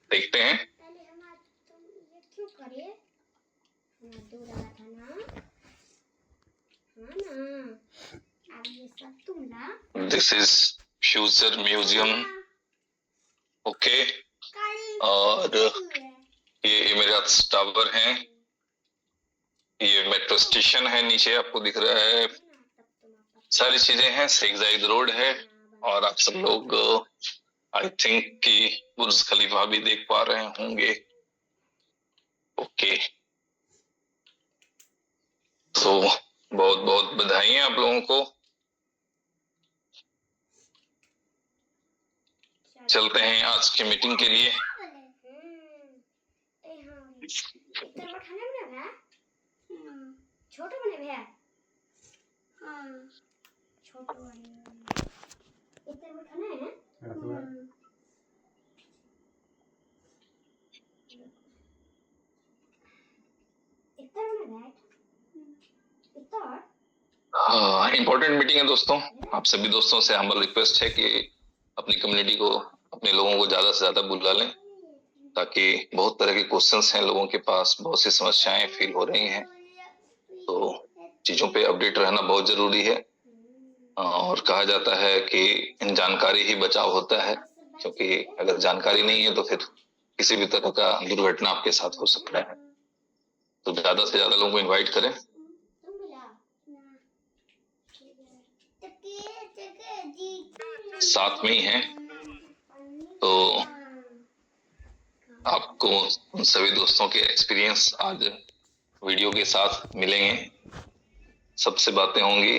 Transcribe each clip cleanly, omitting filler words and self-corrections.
देखते हैं। पहले हम आज तुम ये क्यों करे? हम दो लगा था ना, हाँ ना। अब ये सब तुम ला। This is future museum. Okay, और ये इमिरेट्स टावर है, ये मेट्रो स्टेशन है, नीचे आपको दिख रहा है, सारी चीजें हैं। शेख जायद रोड है, और आप सब लोग आई थिंक कि बुर्ज खलीफा भी देख पा रहे होंगे। ओके, तो बहुत बहुत बधाई है आप लोगों को। चलते हैं आज की मीटिंग के लिए। छोटो बने भैया, हाँ छोटो बने इतना बड़ा खाना है। इतना बड़ा है, इतना इम्पोर्टेंट मीटिंग है दोस्तों। आप सभी दोस्तों से हम्बल रिक्वेस्ट है कि अपनी कम्युनिटी को, अपने लोगों को ज्यादा से ज्यादा बुला लें, ताकि बहुत तरह के क्वेश्चंस हैं लोगों के पास, बहुत सी समस्याएं फील हो रही हैं, तो चीजों पे अपडेट रहना बहुत जरूरी है। और कहा जाता है कि जानकारी ही बचाव होता है, क्योंकि अगर जानकारी नहीं है तो फिर किसी भी तरह का दुर्घटना आपके साथ हो सकता है। तो ज्यादा से ज्यादा लोगों को इनवाइट करें। साथ में ही हैं, तो आपको उन सभी दोस्तों के एक्सपीरियंस आज वीडियो के साथ मिलेंगे, सबसे बातें होंगी।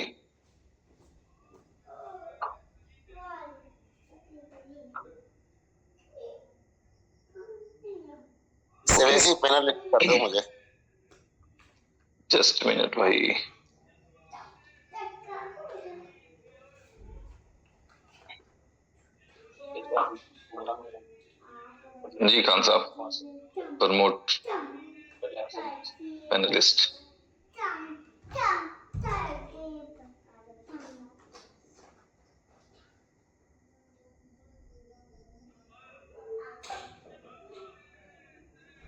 पैनल कर दो मुझे। जस्ट मिनट भाई। जी खान साहब, प्रमोट पैनलिस्ट।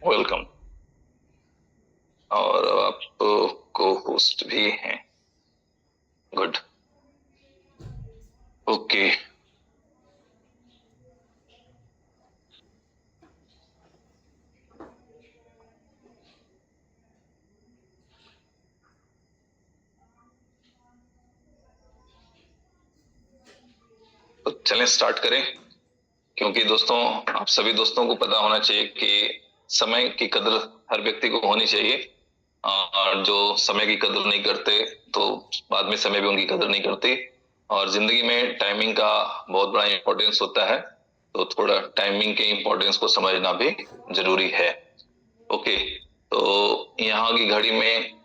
वेलकम। और आप को होस्ट भी हैं। Good, okay. तो चलें स्टार्ट करें, क्योंकि दोस्तों आप सभी दोस्तों को पता होना चाहिए कि समय की कदर हर व्यक्ति को होनी चाहिए। और जो समय की कदर नहीं करते तो बाद में समय भी उनकी कदर नहीं करती। और जिंदगी में टाइमिंग का बहुत बड़ा इंपॉर्टेंस होता है, तो थोड़ा टाइमिंग के इंपॉर्टेंस को समझना भी जरूरी है। ओके, तो यहाँ की घड़ी में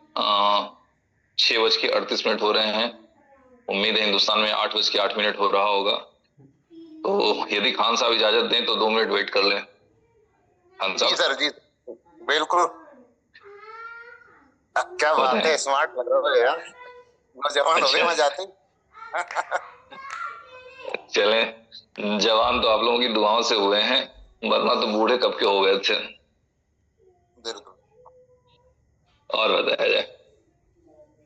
6:38 हो रहे हैं। उम्मीद है हिंदुस्तान में 8:08 हो रहा होगा। तो यदि खान साहब इजाजत दें तो 2 मिनट वेट कर लें। खान साहब। जी सर, जी बिल्कुल। क्या बात है, स्मार्ट लग रहे हो यार, नौजवान हो गए मैं जाते। चले, जवान तो आप लोगों की दुआओं से हुए हैं, वरना तो बूढ़े कब के हो गए थे। बिल्कुल। और बताया जाए,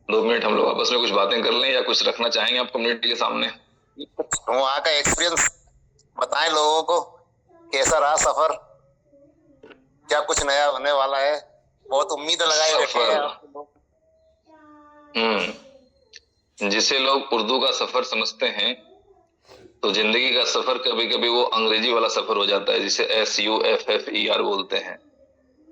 2 मिनट हम लोग आपस में कुछ बातें कर लें, या कुछ रखना चाहेंगे आप कम्युनिटी के सामने? वहाँ का एक्सपीरियंस बताएं लोगों को, कैसा रहा सफर, क्या कुछ नया होने वाला है, बहुत उम्मीद लगाए बैठे हैं आप लोग। जिसे लोग उर्दू का सफर समझते हैं, तो जिंदगी का सफर कभी कभी वो अंग्रेजी वाला सफर हो जाता है, जिसे SUFFER बोलते हैं।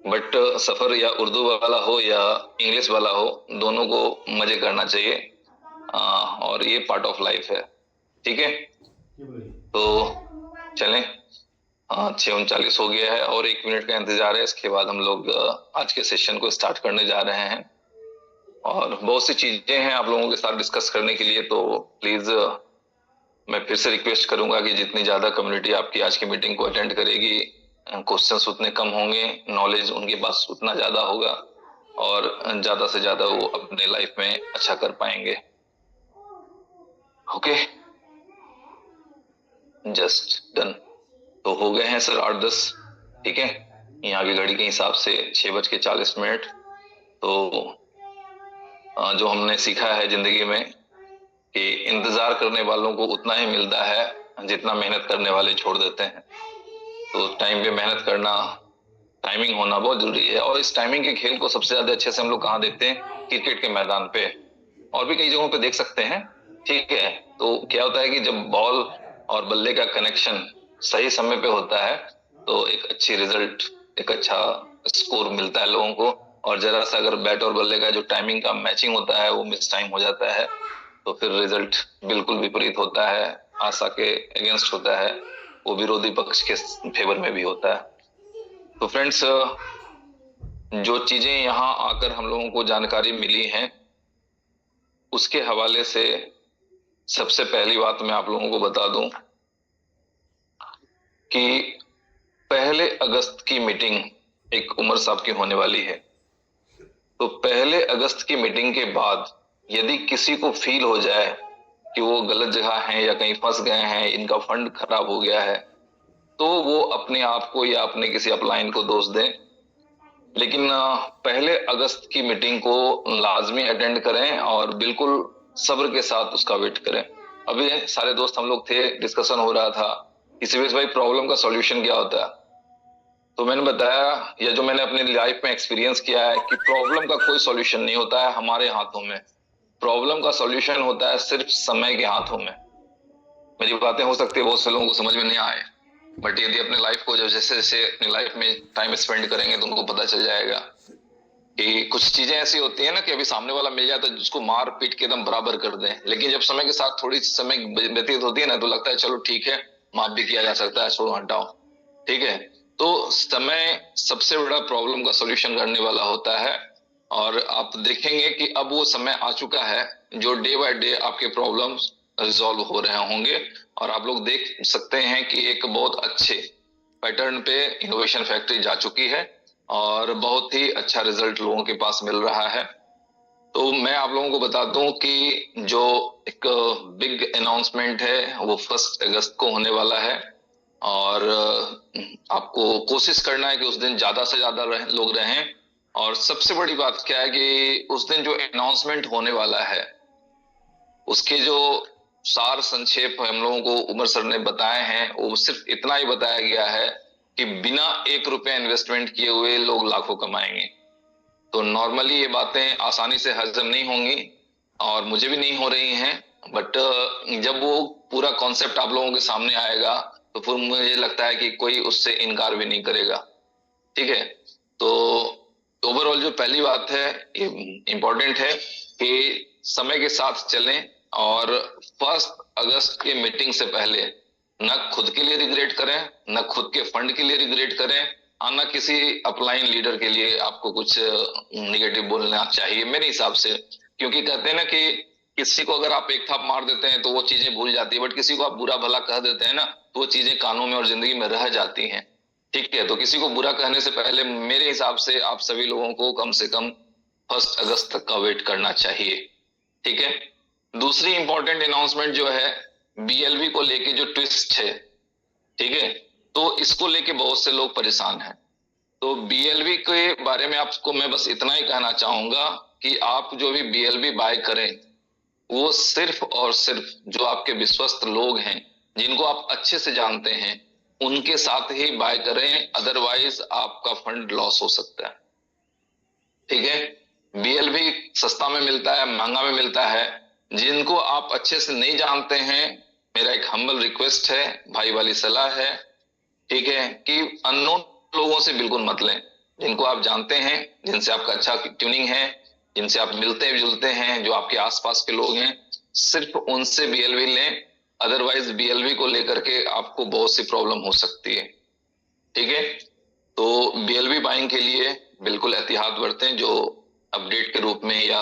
बट सफर या उर्दू वाला हो या इंग्लिश वाला हो, दोनों को मजे करना चाहिए। और ये पार्ट ऑफ लाइफ है, ठीक है। तो चलें, 6:39 हो गया है और 1 मिनट का इंतजार है। इसके बाद हम लोग आज के सेशन को स्टार्ट करने जा रहे हैं, और बहुत सी चीजें हैं आप लोगों के साथ डिस्कस करने के लिए। तो प्लीज मैं फिर से रिक्वेस्ट करूंगा कि जितनी ज्यादा कम्युनिटी आपकी आज की मीटिंग को अटेंड करेगी, क्वेश्चंस उतने कम होंगे, नॉलेज उनके पास उतना ज्यादा होगा, और ज्यादा से ज्यादा वो अपने लाइफ में अच्छा कर पाएंगे। Okay, just done. तो हो गए हैं सर 8-10, ठीक है, यहाँ की घड़ी के हिसाब से 6:40। तो जो हमने सीखा है जिंदगी में कि इंतजार करने वालों को उतना ही मिलता है जितना मेहनत करने वाले छोड़ देते हैं। तो टाइम पे मेहनत करना, टाइमिंग होना बहुत जरूरी है। और इस टाइमिंग के खेल को सबसे ज्यादा अच्छे से हम लोग कहाँ देखते हैं? क्रिकेट के मैदान पे, और भी कई जगहों पे देख सकते हैं। ठीक है, तो क्या होता है कि जब बॉल और बल्ले का कनेक्शन सही समय पे होता है तो एक अच्छी रिजल्ट, एक अच्छा स्कोर मिलता है लोगों को। और जरा सा अगर बैट और बल्ले का जो टाइमिंग का मैचिंग होता है वो मिस टाइम हो जाता है तो फिर रिजल्ट बिल्कुल विपरीत होता है, आशा के अगेंस्ट होता है, वो विरोधी पक्ष के फेवर में भी होता है। तो फ्रेंड्स, जो चीजें यहाँ आकर हम लोगों को जानकारी मिली हैं उसके हवाले से सबसे पहली बात मैं आप लोगों को बता दूं कि 1 अगस्त की मीटिंग एक उमर साहब की होने वाली है। तो 1 अगस्त की मीटिंग के बाद यदि किसी को फील हो जाए कि वो गलत जगह हैं या कहीं फंस गए हैं, इनका फंड खराब हो गया है, तो वो अपने आप को या अपने किसी अपलाइन को दोष दें। लेकिन 1 अगस्त की मीटिंग को लाजमी अटेंड करें और बिल्कुल सब्र के साथ उसका वेट करें। अभी सारे दोस्त हम लोग थे, डिस्कशन हो रहा था इसी वजह से भाई प्रॉब्लम का सॉल्यूशन क्या होता है। तो मैंने बताया या जो मैंने अपनी लाइफ में एक्सपीरियंस किया है कि प्रॉब्लम का कोई सॉल्यूशन नहीं होता है हमारे हाथों में। प्रॉब्लम का सॉल्यूशन होता है सिर्फ समय के हाथों में। मेरी बातें हो सकती है बहुत से लोगों को समझ में नहीं आए, बट यदि अपने लाइफ को जब जैसे जैसे अपनी लाइफ में टाइम स्पेंड करेंगे तो उनको पता चल जाएगा कि कुछ चीजें ऐसी होती है ना कि अभी सामने वाला मिल जाए तो जिसको मार पीट के एकदम बराबर कर दें, लेकिन जब समय के साथ थोड़ी समय व्यतीत होती है ना तो लगता है चलो ठीक है, माफ भी किया जा सकता है, छोड़ो हटाओ। ठीक है, तो समय सबसे बड़ा प्रॉब्लम का सॉल्यूशन करने वाला होता है। और आप देखेंगे कि अब वो समय आ चुका है जो डे बाय डे आपके प्रॉब्लम्स रिजॉल्व हो रहे होंगे। और आप लोग देख सकते हैं कि एक बहुत अच्छे पैटर्न पे इनोवेशन फैक्ट्री जा चुकी है और बहुत ही अच्छा रिजल्ट लोगों के पास मिल रहा है। तो मैं आप लोगों को बता दूं कि जो एक बिग अनाउंसमेंट है वो 1 अगस्त को होने वाला है। और आपको कोशिश करना है कि उस दिन ज्यादा से ज्यादा लोग रहें। और सबसे बड़ी बात क्या है कि उस दिन जो अनाउंसमेंट होने वाला है उसके जो सार संक्षेप हम लोगों को उमर सर ने बताए हैं वो सिर्फ इतना ही बताया गया है कि बिना 1 रुपया इन्वेस्टमेंट किए हुए लोग लाखों कमाएंगे। तो नॉर्मली ये बातें आसानी से हजम नहीं होंगी और मुझे भी नहीं हो रही हैं, बट जब वो पूरा कॉन्सेप्ट आप लोगों के सामने आएगा तो फिर मुझे लगता है कि कोई उससे इनकार भी नहीं करेगा। ठीक है, तो ओवरऑल जो पहली बात है ये इंपॉर्टेंट है कि समय के साथ चलें और 1 अगस्त के मीटिंग से पहले न खुद के लिए रिग्रेट करें, न खुद के फंड के लिए रिग्रेट करें, न किसी अपलाइन लीडर के लिए आपको कुछ निगेटिव बोलना चाहिए मेरे हिसाब से। क्योंकि कहते हैं ना कि किसी को अगर आप एक थाप मार देते हैं तो वो चीजें भूल जाती है, बट किसी को आप बुरा भला कह देते हैं ना तो वो चीजें कानों में और जिंदगी में रह जाती हैं। ठीक है, तो किसी को बुरा कहने से पहले मेरे हिसाब से आप सभी लोगों को कम से कम 1 अगस्त तक का वेट करना चाहिए। ठीक है, दूसरी इंपॉर्टेंट अनाउंसमेंट जो है बीएलवी को लेके जो ट्विस्ट है, ठीक है, तो इसको लेके बहुत से लोग परेशान हैं। तो बीएलवी के बारे में आपको मैं बस इतना ही कहना चाहूंगा कि आप जो भी बीएलवी बाय करें वो सिर्फ और सिर्फ जो आपके विश्वस्त लोग हैं जिनको आप अच्छे से जानते हैं उनके साथ ही बाय करें, अदरवाइज आपका फंड लॉस हो सकता है। ठीक है, बीएलवी सस्ता में मिलता है, महंगा में मिलता है। जिनको आप अच्छे से नहीं जानते हैं मेरा एक हम्बल रिक्वेस्ट है, भाई वाली सलाह है, ठीक है, कि अननोन लोगों से बिल्कुल मत लें। जिनको आप जानते हैं, जिनसे आपका अच्छा ट्यूनिंग है, जिनसे आप मिलते जुलते हैं, जो आपके आसपास के लोग हैं, सिर्फ उनसे बीएलवी लें। अदरवाइज बीएलवी को लेकर के आपको बहुत सी प्रॉब्लम हो सकती है। ठीक है, तो बीएलवी बाइंग के लिए बिल्कुल एहतियात बरतें, जो अपडेट के रूप में या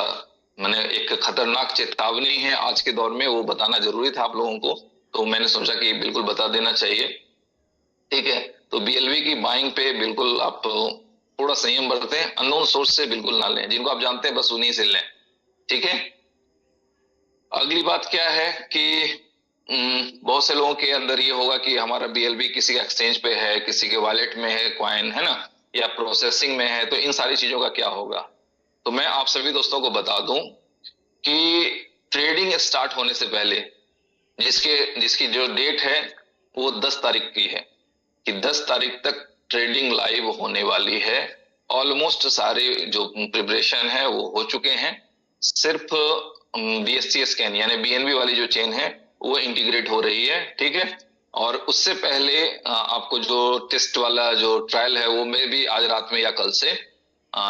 मैंने एक खतरनाक चेतावनी है आज के दौर में, वो बताना जरूरी था आप लोगों को, तो मैंने सोचा कि बिल्कुल बता देना चाहिए। ठीक है, तो बीएलवी की बाइंग पे बिल्कुल आप थोड़ा संयम बरतें, अननोन सोर्स से बिल्कुल ना लें, जिनको आप जानते हैं बस उन्हीं से लें। ठीक है, अगली बात क्या है कि बहुत से लोगों के अंदर ये होगा कि हमारा BLB किसी के एक्सचेंज पे है, किसी के वॉलेट में है कॉइन, है ना, या प्रोसेसिंग में है, तो इन सारी चीजों का क्या होगा। तो मैं आप सभी दोस्तों को बता दूं कि ट्रेडिंग स्टार्ट होने से पहले जिसकी जो डेट है वो 10 तारीख की है कि 10 तारीख तक ट्रेडिंग लाइव होने वाली है। ऑलमोस्ट सारे जो प्रिपरेशन है वो हो चुके हैं, सिर्फ BSC स्कैन यानी BNB वाली जो चेन है वो इंटीग्रेट हो रही है, ठीक है। और उससे पहले आपको जो टेस्ट वाला जो ट्रायल है वो में भी आज रात में या कल से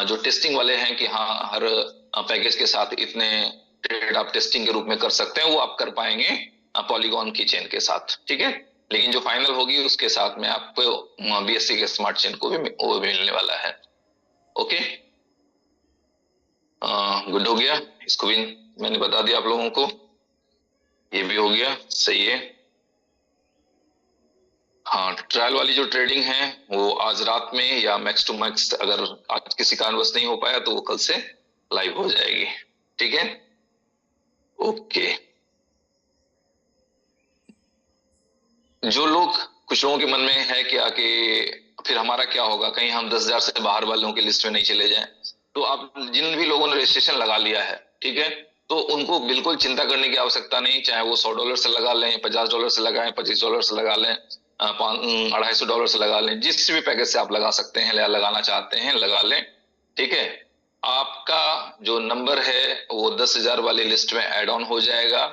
जो टेस्टिंग वाले हैं कि हाँ हर पैकेज के साथ इतने ट्रेड आप टेस्टिंग के रूप में कर सकते हैं, वो आप कर पाएंगे पॉलीगॉन की चेन के साथ, ठीक है। लेकिन जो फाइनल होगी उसके साथ में आपको BSC के स्मार्ट चेन को भी वो भी मिलने वाला है। ओके, गुड हो गया, इसको भी मैंने बता दिया आप लोगों को, ये भी हो गया, सही है। हाँ, ट्रायल वाली जो ट्रेडिंग है वो आज रात में या मैक्स टू मैक्स अगर आज किसी कारणवश नहीं हो पाया तो वो कल से लाइव हो जाएगी, ठीक है। ओके, जो लोग कुछ लोगों के मन में है क्या कि फिर हमारा क्या होगा, कहीं हम 10,000 से बाहर वालों की लिस्ट में नहीं चले जाएं, तो आप जिन भी लोगों ने रजिस्ट्रेशन लगा लिया है, ठीक है, तो उनको बिल्कुल चिंता करने की आवश्यकता नहीं। चाहे वो $100 से लगा लें, $50 से लगाएं, $25 से लगा लें, $250 से लगा लें, जिस भी पैकेज से आप लगा सकते हैं या लगाना चाहते हैं लगा लें, ठीक है। आपका जो नंबर है वो 10,000 वाली लिस्ट में ऐड ऑन हो जाएगा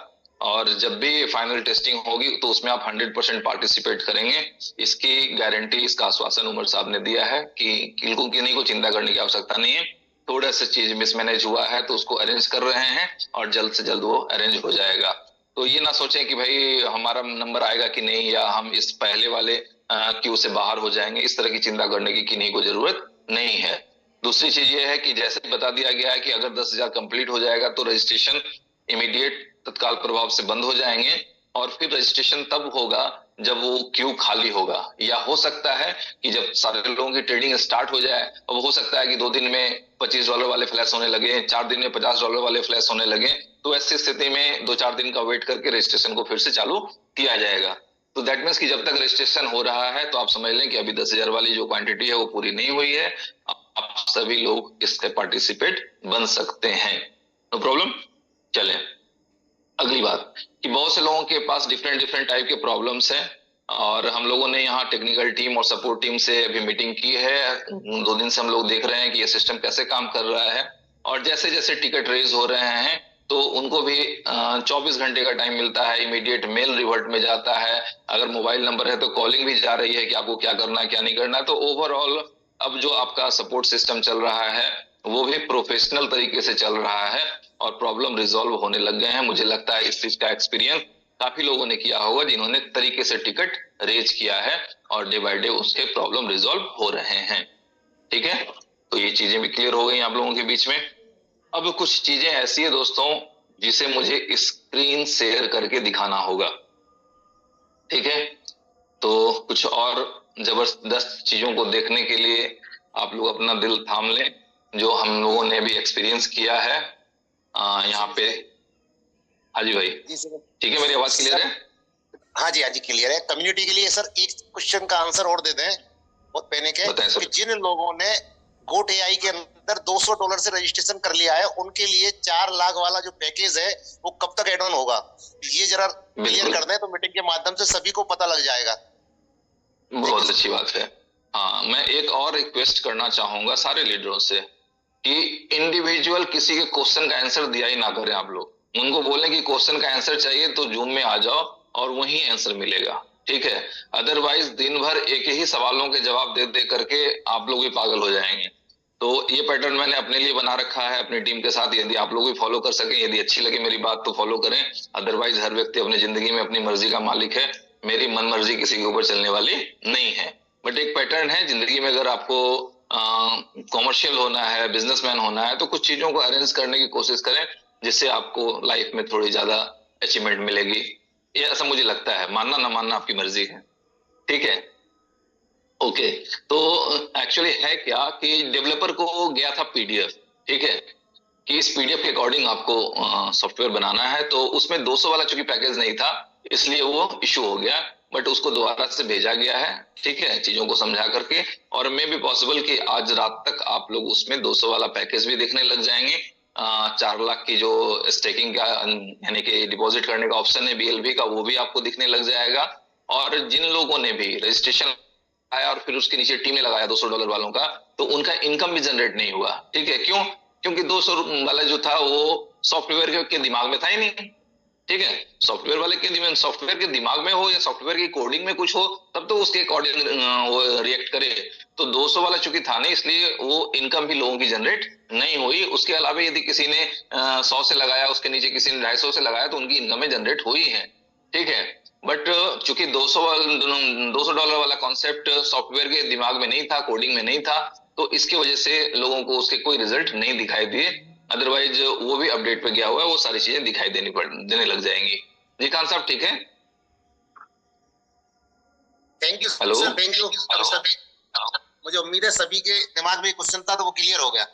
और जब भी फाइनल टेस्टिंग होगी तो उसमें आप 100% पार्टिसिपेट करेंगे। इसकी गारंटी, इसका आश्वासन उमर साहब ने दिया है कि किन्हीं को चिंता करने की आवश्यकता नहीं है। थोड़ा सा चीज मिसमैनेज हुआ है तो उसको अरेंज कर रहे हैं और जल्द से जल्द वो अरेंज हो जाएगा। तो ये ना सोचें कि भाई हमारा नंबर आएगा कि नहीं या हम इस पहले वाले क्यू से बाहर हो जाएंगे, इस तरह की चिंता करने की किन्हीं को जरूरत नहीं है। दूसरी चीज ये है कि जैसे बता दिया गया है कि अगर 10,000 कंप्लीट हो जाएगा तो रजिस्ट्रेशन इमीडिएट तत्काल प्रभाव से बंद हो जाएंगे और फिर रजिस्ट्रेशन तब होगा जब वो क्यू खाली होगा, या हो सकता है कि जब सारे लोगों की ट्रेडिंग स्टार्ट हो जाए। अब हो सकता है कि 2 दिन में $25 वाले फ्लैश होने लगे, 4 दिन में $50 वाले फ्लैश होने लगे, तो ऐसी स्थिति में 2-4 दिन का वेट करके रजिस्ट्रेशन को फिर से चालू किया जाएगा। तो दैट मीन्स कि जब तक रजिस्ट्रेशन हो रहा है तो आप समझ लें कि अभी 10,000 वाली जो क्वांटिटी है वो पूरी नहीं हुई है। आप सभी लोग इसके पार्टिसिपेट बन सकते हैं, नो प्रॉब्लम। चलें अगली बात कि बहुत से लोगों के पास डिफरेंट टाइप के प्रॉब्लम्स हैं और हम लोगों ने यहाँ टेक्निकल टीम और सपोर्ट टीम से अभी मीटिंग की है। 2 दिन से हम लोग देख रहे हैं कि ये सिस्टम कैसे काम कर रहा है और जैसे जैसे टिकट रेज हो रहे हैं तो उनको भी 24 घंटे का टाइम मिलता है, इमीडिएट मेल रिवर्ट में जाता है। अगर मोबाइल नंबर है तो कॉलिंग भी जा रही है कि आपको क्या करना है क्या नहीं करना है। तो ओवरऑल अब जो आपका सपोर्ट सिस्टम चल रहा है वो भी प्रोफेशनल तरीके से चल रहा है और प्रॉब्लम रिजॉल्व होने लग गए हैं। मुझे लगता है इस चीज का एक्सपीरियंस काफी लोगों ने किया होगा जिन्होंने तरीके से टिकट रेज किया है और डे बाय डे उसके प्रॉब्लम रिजॉल्व हो रहे हैं, ठीक है। तो ये चीजें भी क्लियर हो गई आप लोगों के बीच में। अब कुछ चीजें ऐसी है दोस्तों जिसे मुझे स्क्रीन शेयर करके दिखाना होगा, ठीक है। तो कुछ और जबरदस्त चीजों को देखने के लिए आप लोग अपना दिल थाम लें, जो हम लोगों ने भी एक्सपीरियंस किया है यहाँ पे। हाँ जी भाई, ठीक है, मेरी आवाज क्लियर है? हाँ जी क्लियर है। कम्युनिटी के लिए सर एक क्वेश्चन का आंसर और दे दें बहुत पहले के, कि जिन लोगों ने गोट AI के अंदर $200 से रजिस्ट्रेशन कर लिया है उनके लिए 4 लाख वाला जो पैकेज है वो कब तक एड ऑन होगा, ये जरा क्लियर कर दें तो मीटिंग के माध्यम से सभी को पता लग जाएगा। बहुत अच्छी बात है। हाँ, मैं एक और रिक्वेस्ट करना चाहूंगा सारे लीडरों से कि इंडिविजुअल किसी के क्वेश्चन का आंसर दिया ही ना करें। आप लोग उनको बोलें कि क्वेश्चन का आंसर चाहिए तो जूम में आ जाओ और वहीं आंसर मिलेगा, ठीक है। अदरवाइज दिन भर एक ही सवालों के जवाब दे दे करके आप लोग भी पागल हो जाएंगे। तो ये पैटर्न मैंने अपने लिए बना रखा है अपनी टीम के साथ, यदि आप लोग भी फॉलो कर सकें, यदि अच्छी लगे मेरी बात तो फॉलो करें। अदरवाइज हर व्यक्ति अपनी जिंदगी में अपनी मर्जी का मालिक है, मेरी मन मर्जी किसी के ऊपर चलने वाली नहीं है। बट एक पैटर्न है जिंदगी में, अगर आपको कॉमर्शियल होना है, बिजनेसमैन होना है, तो कुछ चीजों को अरेंज करने की कोशिश करें जिससे आपको लाइफ में थोड़ी ज्यादा अचीवमेंट मिलेगी। ये ऐसा मुझे लगता है, मानना ना मानना आपकी मर्जी है, ठीक है। ओके, तो एक्चुअली है क्या कि डेवलपर को गया था PDF, ठीक है, कि इस PDF के अकॉर्डिंग आपको सॉफ्टवेयर बनाना है। तो उसमें 200 वाला चूंकि पैकेज नहीं था इसलिए वो इशू हो गया, बट उसको दोबारा से भेजा गया है, ठीक है, चीजों को समझा करके। और मे भी पॉसिबल कि आज रात तक आप लोग उसमें 200 वाला पैकेज भी देखने लग जाएंगे। 4 लाख की जो स्टेकिंग का यानी कि डिपॉजिट करने का ऑप्शन है BLV का, वो भी आपको दिखने लग जाएगा। और जिन लोगों ने भी रजिस्ट्रेशन आया और फिर उसके नीचे टीम ने लगाया $200 वालों का, तो उनका इनकम भी जनरेट नहीं हुआ, ठीक है। क्यों? क्योंकि 200 वाला जो था वो सॉफ्टवेयर के दिमाग में था ही नहीं, ठीक है। सॉफ्टवेयर वाले के दिमाग, सॉफ्टवेयर के दिमाग में हो या सॉफ्टवेयर की कोडिंग में कुछ हो, तब तो उसके अकॉर्डिंग वो रिएक्ट करे। तो 200 वाला चूंकि था नहीं, इसलिए वो इनकम भी लोगों की जनरेट नहीं हुई। उसके अलावा यदि किसी ने 100 से लगाया, उसके नीचे किसी ने 250 से लगाया, तो उनकी इनकम में जनरेट हुई है, ठीक है। बट चूंकि $200 वाला कॉन्सेप्ट सॉफ्टवेयर के दिमाग में नहीं था, कोडिंग में नहीं था, तो इसकी वजह से लोगों को उसके कोई रिजल्ट नहीं दिखाई दिए। अदरवाइज वो भी अपडेट पे गया हुआ है, वो सारी चीजें दिखाई देने लग जाएंगी। जी खान साहब, ठीक है। Thank you hello sir, thank you sir. मुझे उम्मीद है सभी के दिमाग में क्वेश्चन था तो वो क्लियर हो गया।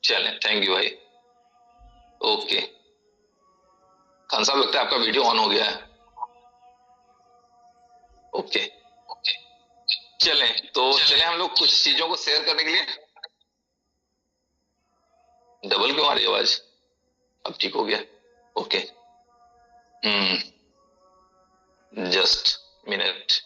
चलें, थैंक यू भाई। ओके खान साहब, लगता है आपका वीडियो ऑन हो गया है। ओके ओके, चलें तो चलें हम लोग कुछ चीजों को शेयर करने के लिए। डबल क्यों आ रही आवाज? अब ठीक हो गया। Okay, just minute.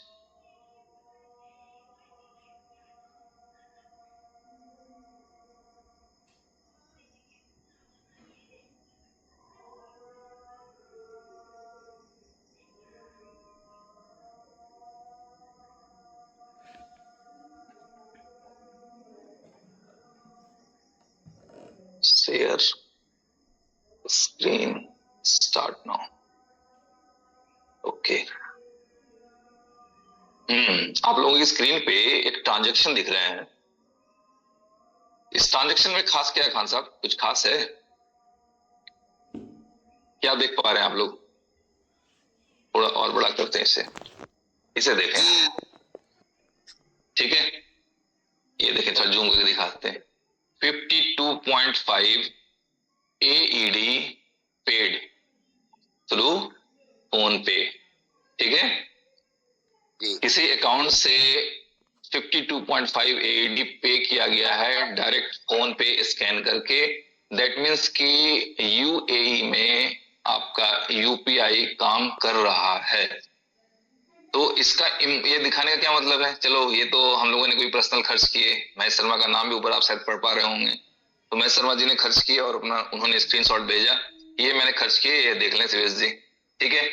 Share screen start now. Okay, आप लोगों की स्क्रीन पे एक ट्रांजैक्शन दिख रहे हैं। इस ट्रांजैक्शन में खास क्या है खान साहब? कुछ खास है क्या? देख पा रहे हैं आप लोग? थोड़ा और बड़ा करते हैं इसे देखें, ठीक है। ये देखें, थोड़ा जूम करके दिखाते हैं। 52.5 AED पेड थ्रू फोन पे, ठीक है। किसी अकाउंट से 52.5 AED पे किया गया है डायरेक्ट फोन पे स्कैन करके। दैट मीन्स कि UAE में आपका UPI काम कर रहा है। तो इसका ये दिखाने का क्या मतलब है? चलो, ये तो हम लोगों ने कोई पर्सनल खर्च किए, महेश शर्मा का नाम भी ऊपर आप शायद पढ़ पा रहे होंगे, तो महेश शर्मा जी ने खर्च किए और अपना उन्होंने स्क्रीनशॉट भेजा, ये मैंने खर्च किए, ये देख लें सुरेश जी, ठीक है।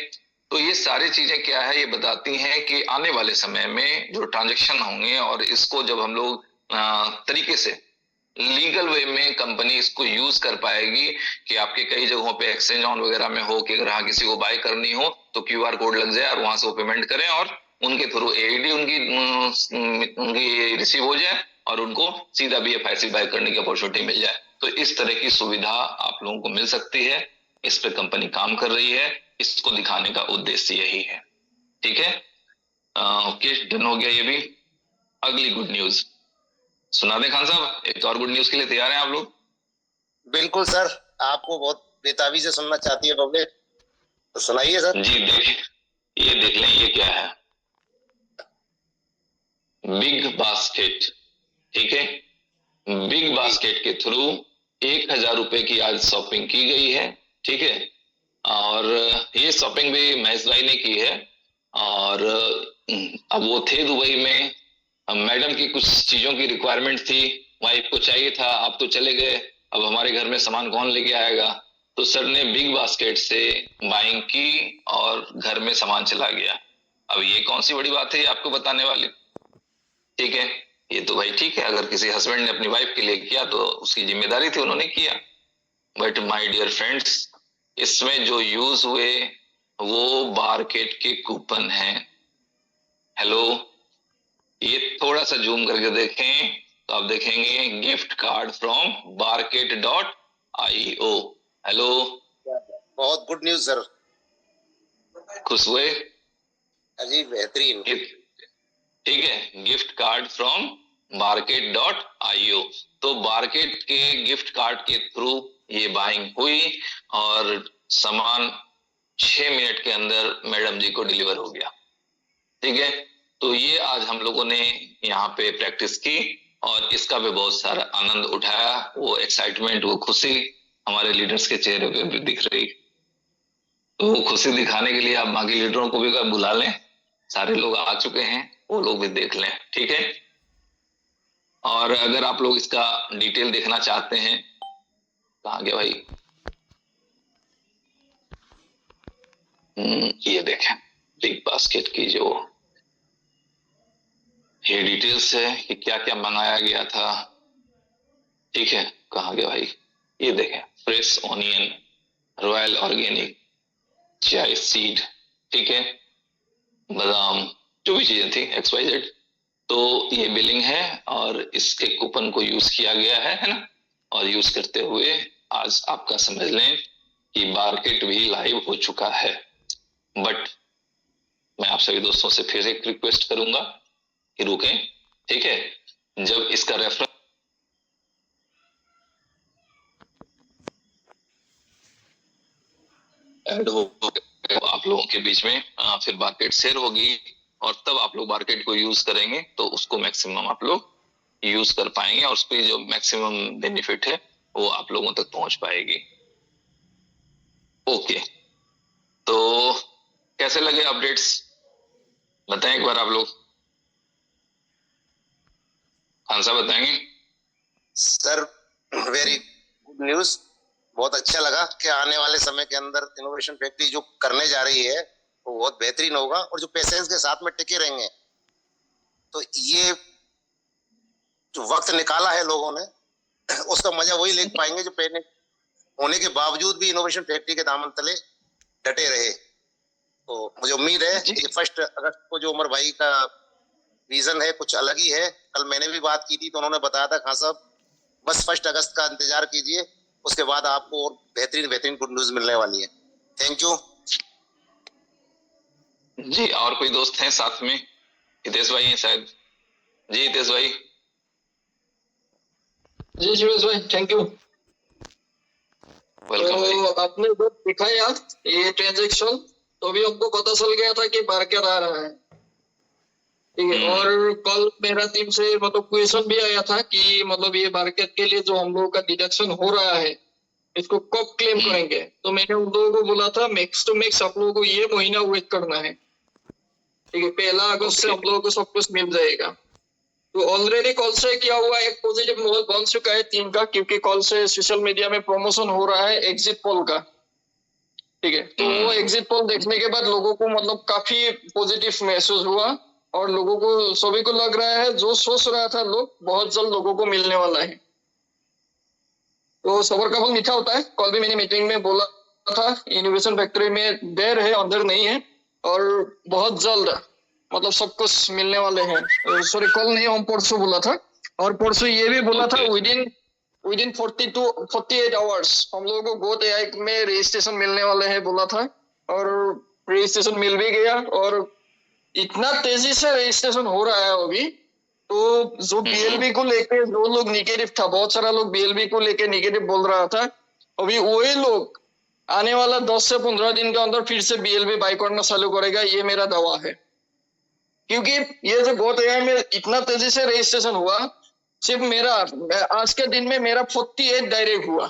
तो ये सारी चीजें क्या है, ये बताती हैं कि आने वाले समय में जो ट्रांजेक्शन होंगे, और इसको जब हम लोग तरीके से लीगल वे में कंपनी इसको यूज कर पाएगी कि आपके कई जगहों पे एक्सचेंज ऑन वगैरह में हो कि अगर हाँ किसी को बाय करनी हो तो QR कोड लग जाए और वहां से वो पेमेंट करें और उनके थ्रू AED उनकी रिसीव हो जाए और उनको सीधा BFIC बाय करने की अपॉर्चुनिटी मिल जाए। तो इस तरह की सुविधा आप लोगों को मिल सकती है। इस पे कंपनी काम कर रही है, इसको दिखाने का उद्देश्य यही है, ठीक है। ओके, डन हो गया ये भी। अगली गुड न्यूज सुना दें खान साहब? एक और गुड न्यूज के लिए तैयार हैं आप लोग? बिल्कुल सर, आपको बहुत बेताबी से सुनना चाहती है पब्लिक, तो सुनाइए सर। जी देखिए, ये देख लें, ये क्या है? बिग बास्केट, ठीक है। बिग बास्केट के थ्रू 1000 रुपए की आज शॉपिंग की गई है, ठीक है। और ये शॉपिंग भी महेश भाई ने की है। और अब वो थे दुबई में, मैडम की कुछ चीजों की रिक्वायरमेंट थी, वाइफ को चाहिए था, आप तो चले गए, अब हमारे घर में सामान कौन लेके आएगा? तो सर ने बिग बास्केट से बाइंग की और घर में सामान चला गया। अब ये कौन सी बड़ी बात है आपको बताने वाली, ठीक है। ये तो भाई ठीक है, अगर किसी हस्बैंड ने अपनी वाइफ के लिए किया तो उसकी जिम्मेदारी थी, उन्होंने किया। बट माय डियर फ्रेंड्स, इसमें जो यूज हुए वो बारकेट के कूपन हैं। हेलो, ये थोड़ा सा जूम करके देखें तो आप देखेंगे gift card from barket.io। Hello, बहुत गुड न्यूज सर। खुश हुए? अजी बेहतरीन, ठीक है। Gift card from barket.io। तो बारकेट के गिफ्ट कार्ड के थ्रू ये बाइंग हुई और सामान 6 मिनट के अंदर मैडम जी को डिलीवर हो गया। ठीक है, तो ये आज हम लोगों ने यहाँ पे प्रैक्टिस की और इसका भी बहुत सारा आनंद उठाया। वो एक्साइटमेंट, वो खुशी हमारे लीडर्स के चेहरे पे भी दिख रही। तो वो खुशी दिखाने के लिए आप बाकी लीडरों को भी बुला लें, सारे लोग आ चुके हैं, वो लोग भी देख लें। ठीक है, और अगर आप लोग इसका डिटेल देखना चाहते हैं, कहाँ गया भाई, ये देखें बिग बास्केट की जो ये डिटेल्स है कि क्या क्या मंगाया गया था। ठीक है, कहाँ गया भाई, ये देखें, फ्रेश ऑनियन, रॉयल ऑर्गेनिक, चाय सीड, ठीक है, बादाम, जो भी चीजें थी XYZ। तो ये बिलिंग है और इसके कूपन को यूज किया गया है ना, और यूज करते हुए आज आपका समझ लें कि मार्केट भी लाइव हो चुका है। बट मैं आप सभी दोस्तों से फिर एक रिक्वेस्ट करूंगा कि रुकें। ठीक है, जब इसका रेफरेंस ऐड हो आप लोगों के बीच में फिर मार्केट शेयर होगी और तब आप लोग मार्केट को यूज करेंगे तो उसको मैक्सिमम आप लोग यूज कर पाएंगे और उसकी जो मैक्सिमम बेनिफिट है वो आप लोगों तक पहुंच पाएगी। ओके, तो कैसे लगे अपडेट्स, बताएं एक बार आप लोग। खान साहब बताएंगे। सर वेरी गुड न्यूज, बहुत अच्छा लगा कि आने वाले समय के अंदर इनोवेशन फैक्ट्री जो करने जा रही है वो बहुत बेहतरीन होगा और जो पेशेंस के साथ में टिके रहेंगे। तो ये जो वक्त निकाला है लोगों ने उसका मजा वही ले पाएंगे जो पहले होने के बावजूद भी इनोवेशन फैक्ट्री के दामन तले डटे रहे। तो मुझे उम्मीद है कि 1 अगस्त को जो उमर भाई का विजन है कुछ अलग ही है। कल मैंने भी बात की थी तो उन्होंने बताया था, खान साहब बस 1 अगस्त का इंतजार कीजिए, उसके बाद आपको और बेहतरीन गुड न्यूज मिलने वाली है। थैंक यू जी। और कोई दोस्त हैं साथ में? हितेश भाई हैं शायद। जी हितेश भाई। जी शिवेश भाई, थैंक यू। वेलकम। तो आपने जब दिखाया ये ट्रांजेक्शन तो भी हमको पता चल गया था कि मार्केट आ रहा है। ठीक है, और कल मेरा टीम से मतलब क्वेश्चन भी आया था कि मतलब ये मार्केट के लिए जो हम लोगों का डिडक्शन हो रहा है इसको कब क्लेम करेंगे। तो मैंने उन लोगों को बोला था मैक्स टू मैक्स आप लोगों को ये महीना वेट करना है। ठीक है, 1 अगस्त से हम लोगों को सब कुछ मिल जाएगा। तो ऑलरेडी कल से क्या हुआ, एक पॉजिटिव माहौल बन चुका है टीम का, क्योंकि कल से सोशल मीडिया में प्रमोशन हो रहा है एग्जिट पोल का। ठीक है, तो वो एग्जिट पोल देखने के बाद लोगों को मतलब काफी पॉजिटिव महसूस हुआ और लोगों को सभी को लग रहा है जो सोच रहा था लोग बहुत जल्द लोगों को मिलने वाला है। तो सबर का फल मीठा होता है। कल भी मैंने मीटिंग में बोला था इनोवेशन फैक्ट्री में देर है अंदर नहीं है और बहुत जल्द मतलब सब कुछ मिलने वाले हैं। सॉरी कल नहीं, हम परसों बोला था और परसों ये भी बोला था विदिन 48 आवर्स हम लोगों को गोट एआई में रजिस्ट्रेशन मिलने वाले हैं बोला था और रजिस्ट्रेशन मिल भी गया। और इतना तेजी से रजिस्ट्रेशन हो रहा है अभी, तो जो बीएलबी को लेके जो लोग निगेटिव था, बहुत सारा लोग बीएलबी को लेके निगेटिव बोल रहा था, अभी वही लोग आने वाला 10 से 15 दिन के अंदर फिर से बीएलबी बाय करना चालू करेगा, ये मेरा दावा है। क्योंकि ये जो गोट एआई में इतना तेजी से रजिस्ट्रेशन हुआ, सिर्फ मेरा आज के दिन में मेरा 48 डायरेक्ट हुआ।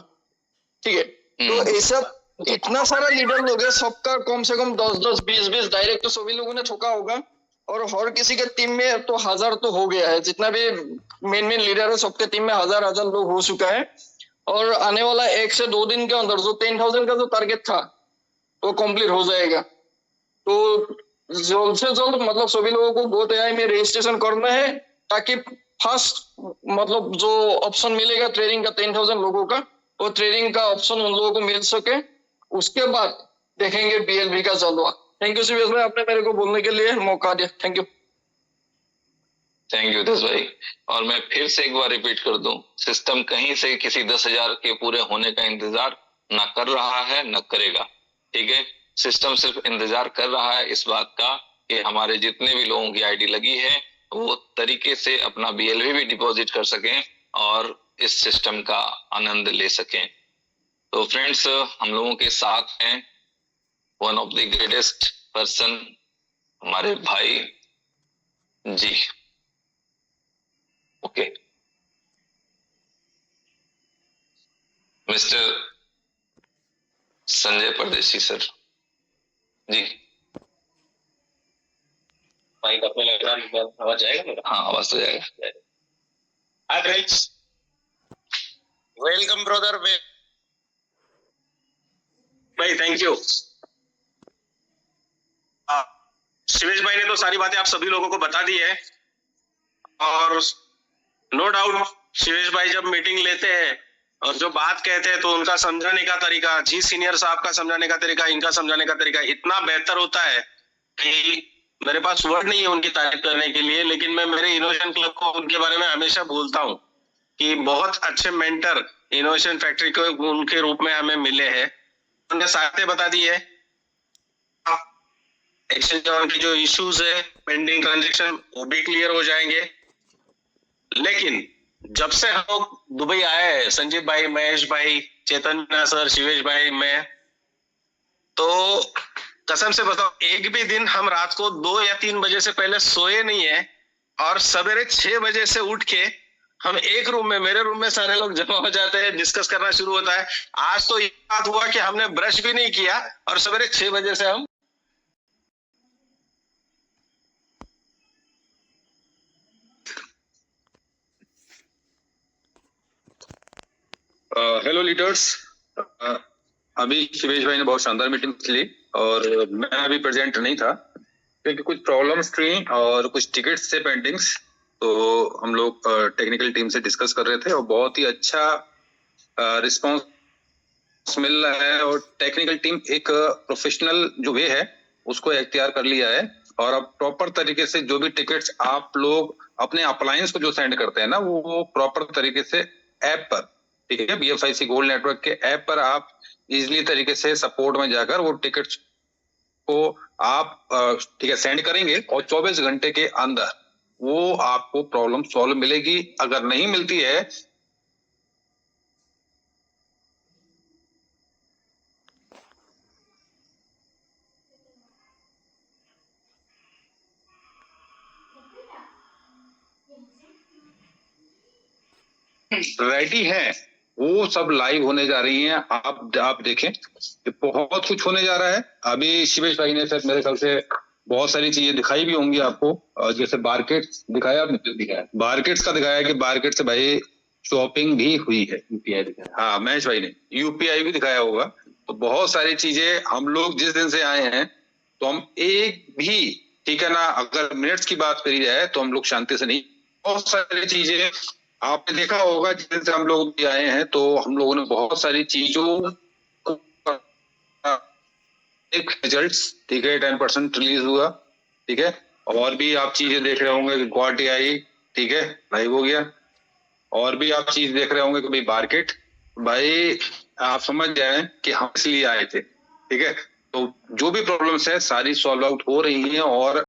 ठीक है, तो ऐसा इतना सारा लीडर लोग है, सबका कम से कम 10-10 20-20 डायरेक्ट तो सभी लोगों ने ठोका होगा और हर किसी के टीम में तो 1000 तो हो गया है। जितना भी मेन लीडर है सबके टीम में 1000 लोग हो चुका है और आने वाला 1 से 2 दिन के अंदर जो 10,000 का जो टारगेट था वो कंप्लीट हो जाएगा। तो जल्द से जल्द मतलब सभी लोगों को गोट एआई में रजिस्ट्रेशन करना है ताकि फर्स्ट मतलब जो ऑप्शन मिलेगा ट्रेडिंग का 10,000 लोगों का, वो ट्रेडिंग का ऑप्शन उन लोगों को मिल सके। उसके बाद देखेंगे बीएलबी का जलवा। थैंक यू शिवेश भाई, आपने मेरे को बोलने के लिए मौका दिया। थैंक यू हितेश भाई। और मैं फिर से एक बार रिपीट कर दूं, सिस्टम कहीं से किसी 10,000 के पूरे होने का इंतजार ना कर रहा है न करेगा। ठीक है, सिस्टम सिर्फ इंतजार कर रहा है इस बात का कि हमारे जितने भी लोगों की आईडी लगी है वो तरीके से अपना बीएलबी भी डिपॉजिट कर सकें और इस सिस्टम का आनंद ले सकें। तो फ्रेंड्स, हम लोगों के साथ हैं one of the greatest person, हमारे भाई जी। ओके, मिस्टर संजय परदेशी सर जी। माइक आपको लग रहा है आवाज जाएगा मेरा? हाँ, आवाज तो जाएगा। Hi friends, welcome brother. भाई थैंक यू। शिवेश भाई ने तो सारी बातें आप सभी लोगों को बता दी है, और नो डाउट शिवेश भाई जब मीटिंग लेते हैं और जो बात कहते हैं तो उनका समझाने का तरीका, जी सीनियर साहब का समझाने का तरीका, इनका समझाने का तरीका इतना बेहतर होता है कि मेरे पास वर्ड नहीं है उनकी तारीफ करने के लिए। लेकिन मैं मेरे इनोवेशन क्लब को उनके बारे में हमेशा बोलता हूँ कि बहुत अच्छे मेंटर इनोवेशन फैक्ट्री को उनके रूप में हमें मिले हैं। उन्होंने साथें बता दी है, एक्सचेंज की जो इश्यूज है, पेंडिंग ट्रांजैक्शन, वो भी क्लियर हो जाएंगे। लेकिन जब से हम लोग दुबई आए हैं, संजीव भाई, महेश भाई, चैतन्य सर, शिवेश भाई, मैं, तो कसम से बताओ एक भी दिन हम रात को 2 या 3 बजे से पहले सोए नहीं है, और सवेरे 6 बजे से उठ के हम एक रूम में, मेरे रूम में सारे लोग जमा हो जाते हैं, डिस्कस करना शुरू होता है। आज तो ये बात हुआ कि हमने ब्रश भी नहीं किया और सवेरे 6 बजे से हम हेलो लीडर्स। अभी शिवेश भाई ने बहुत शानदार मीटिंग ली और मैं अभी प्रेजेंट नहीं था क्योंकि कुछ प्रॉब्लम्स थी और कुछ टिकट्स थे पेंडिंग्स, तो हम लोग टेक्निकल टीम से डिस्कस कर रहे थे और बहुत ही अच्छा रिस्पांस मिल रहा है। और टेक्निकल टीम एक प्रोफेशनल जो वे है उसको इख्तियार कर लिया है, और अब प्रॉपर तरीके से जो भी टिकट्स आप लोग अपने अप्लायंस को जो सेंड करते हैं ना, वो प्रॉपर तरीके से ऐप पर, ठीक है, BFIC गोल्ड नेटवर्क के ऐप पर आप इजीली तरीके से सपोर्ट में जाकर वो टिकट्स को आप ठीक है सेंड करेंगे और 24 घंटे के अंदर वो आपको प्रॉब्लम सॉल्व मिलेगी। अगर नहीं मिलती है रेडी है, वो सब लाइव होने जा रही हैं। आप देखें बहुत कुछ होने जा रहा है। अभी शिवेश भाई ने सर मेरे ख्याल से बहुत सारी चीजें दिखाई भी होंगी आपको, जैसे बारकेट्स दिखाया आपने, दिखाया बारकेट्स का, दिखाया कि बारकेट से भाई शॉपिंग भी हुई है, UPI दिखाया, हाँ महेश भाई ने UPI भी दिखाया होगा। तो बहुत सारी चीजें हम लोग जिस दिन से आए हैं तो हम एक भी, ठीक है ना, अगर मिनट्स की बात करी जाए तो हम लोग शांति से नहीं, बहुत सारी चीजें आपने देखा होगा जिस दिन से हम लोग भी आए हैं तो हम लोगों ने बहुत सारी चीजों एक रिजल्ट्स, ठीक है, 10% रिलीज हुआ, ठीक है, और भी आप चीजें देख रहे होंगे कि क्वार्टी आई, ठीक है, लाइव हो गया, और भी आप चीज देख रहे होंगे कि भाई मार्केट, भाई आप समझ जाए कि हम इसलिए आए थे, ठीक है। तो जो भी प्रॉब्लम्स है सारी सॉल्व आउट हो रही हैं और